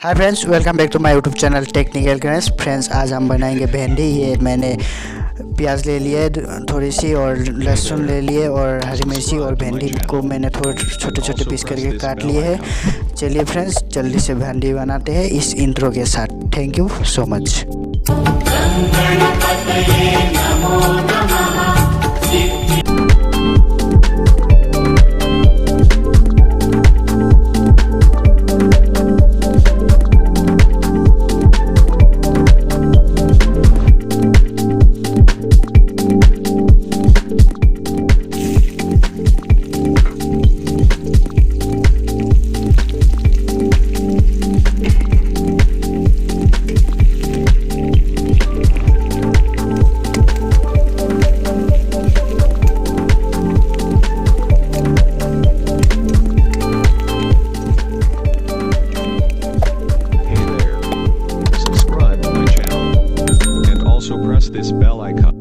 Hi friends, welcome back to my YouTube channel technical Ganesh. Friends, आज हम बनाएंगे भिंडी। ये मैंने प्याज ले लिए थोड़ी सी, और लहसुन ले लिए, और हरी मिर्ची, और भिंडी को मैंने थोड़े छोटे छोटे पीस करके काट लिए हैं। चलिए फ्रेंड्स, जल्दी से भिंडी बनाते हैं इस इंट्रो के साथ। Thank you so much. Press this bell icon.